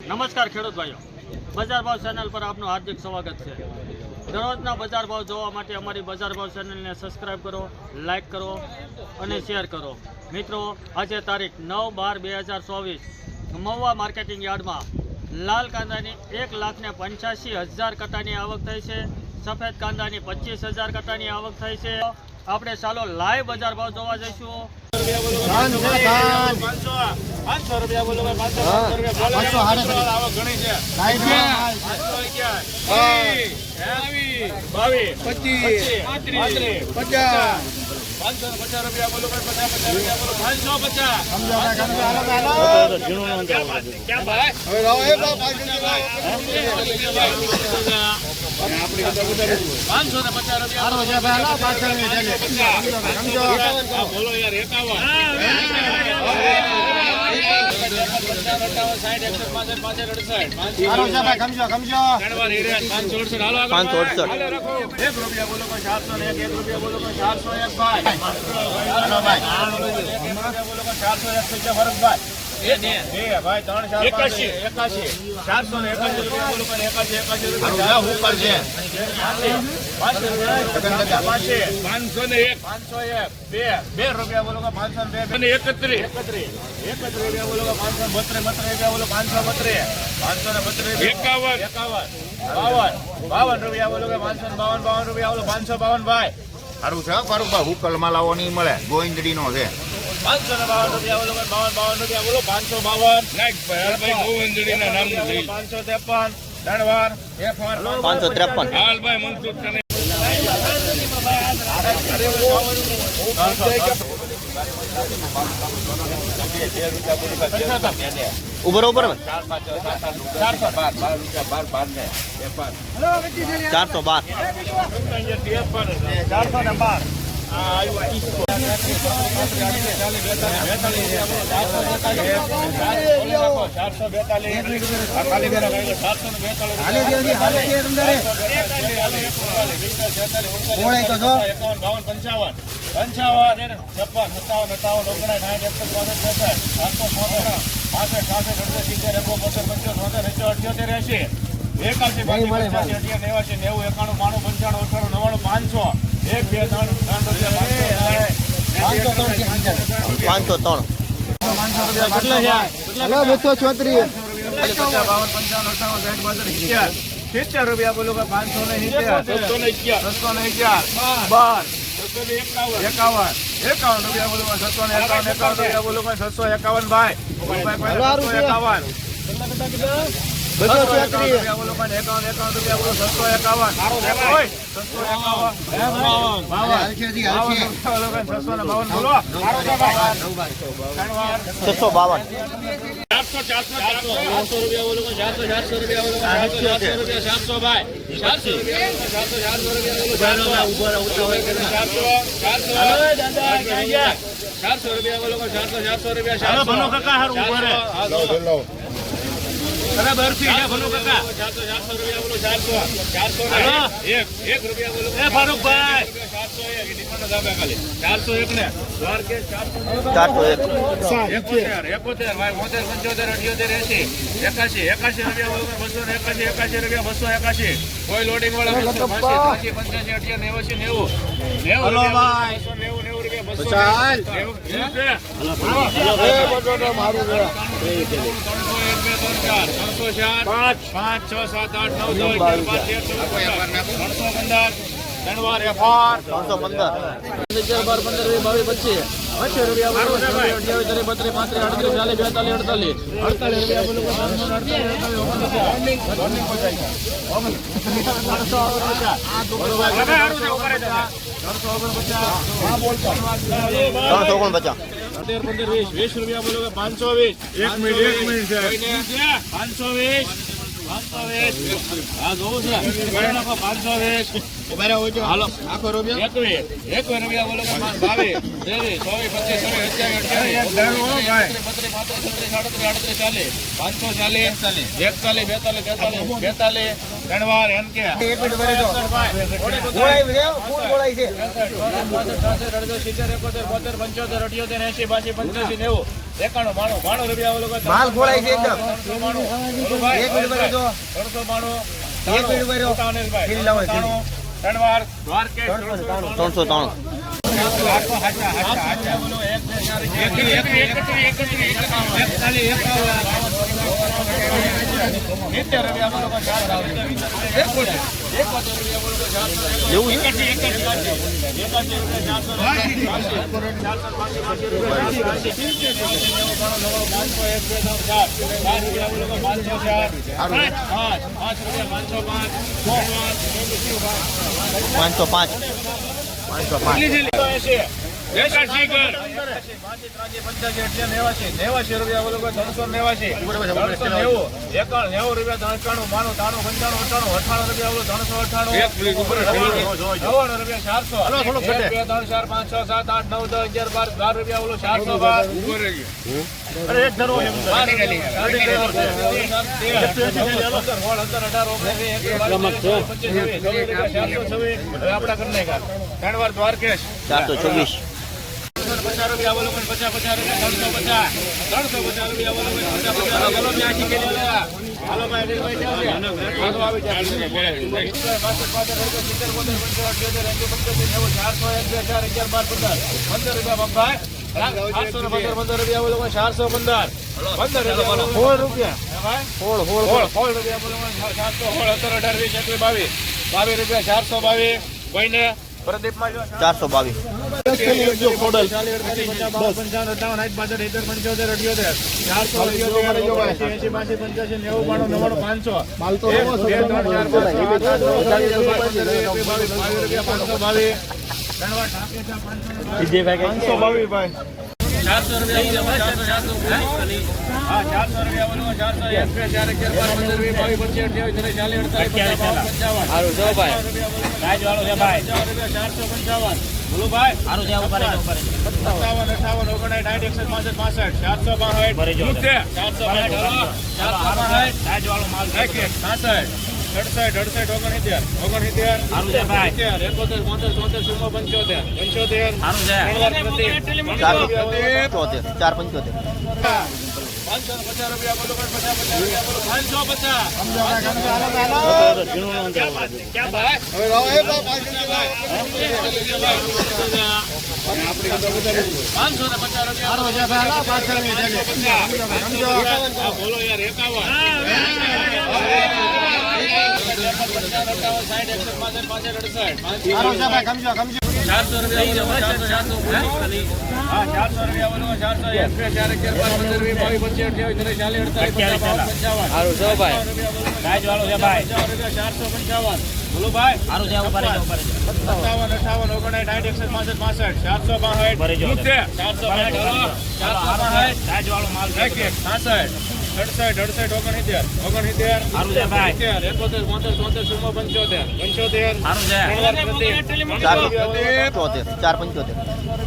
નમસ્કાર ખેડૂત ભાઈઓ, બજાર ભાવ ચેનલ પર આપનું હાર્દિક સ્વાગત છે। દરરોજના બજાર ભાવ જોવા માટે અમારી બજાર ભાવ ચેનલને સબસ્ક્રાઈબ કરો, લાઇક કરો અને શેર કરો। મિત્રો, આજે તારીખ 9/12/2024 મહુવા માર્કેટિંગ યાર્ડમાં લાલ કાંદાની 1,85,000 કટ્ટાની આવક થઈ છે। સફેદ કાંદાની 25,000 કટ્ટાની આવક થઈ છે। આપણે ચાલો લાઈવ બજાર ભાવ જોવા જઈશું। 500 રૂપિયા બોલો, 500 રૂપિયા આવક ઘણી છે। 550 રૂપિયા બોલો, 50 રૂપિયા બોલો, 550 બોલો યાર 552 ભાઈ સારું છે ફારૂકભાઈ, હુકલ માં લાવો નહીં મળે, ગોવિંદડી નો છે। 552 રૂપિયા બોલો, 52 રૂપિયા બોલો, 552 ગોવિંદડી ના નામ 553 ધનવાર 553 હાલભાઈ મનસુખ કને ઉભર 70 રૂપિયા બોલો, 551 રૂપિયા બોલો, 751 બોલો, 751 ભાઈ 51 અરે બરફી છે ભલો કાકા 400 રૂપિયા બોલો, 400 રૂપિયા બોલો, એ ફારૂકભાઈ 401 ને દ્વારકે 401 ભાઈ 81 રૂપિયા બોલો, 281 રૂપિયા 281 કોઈ લોડિંગ વાળા 85 88 89 90 ભાઈ 90 રૂપિયા 20 રૂપિયા બોલો, 520 1 મિનિટ છે 520 આ જોવું છે 520 હાલો આખો રૂપિયા 21 રૂપિયા બોલો 22 23 માલ ખોળાય છે એકદમ. એક મિનિટ ભરે જો. 424 50 રૂપિયા બોલો 50 રૂપિયા 350 રૂપિયા બોલો 350 હાલો ભાઈ આવી રૂપિયા પ્રદીપ માં 475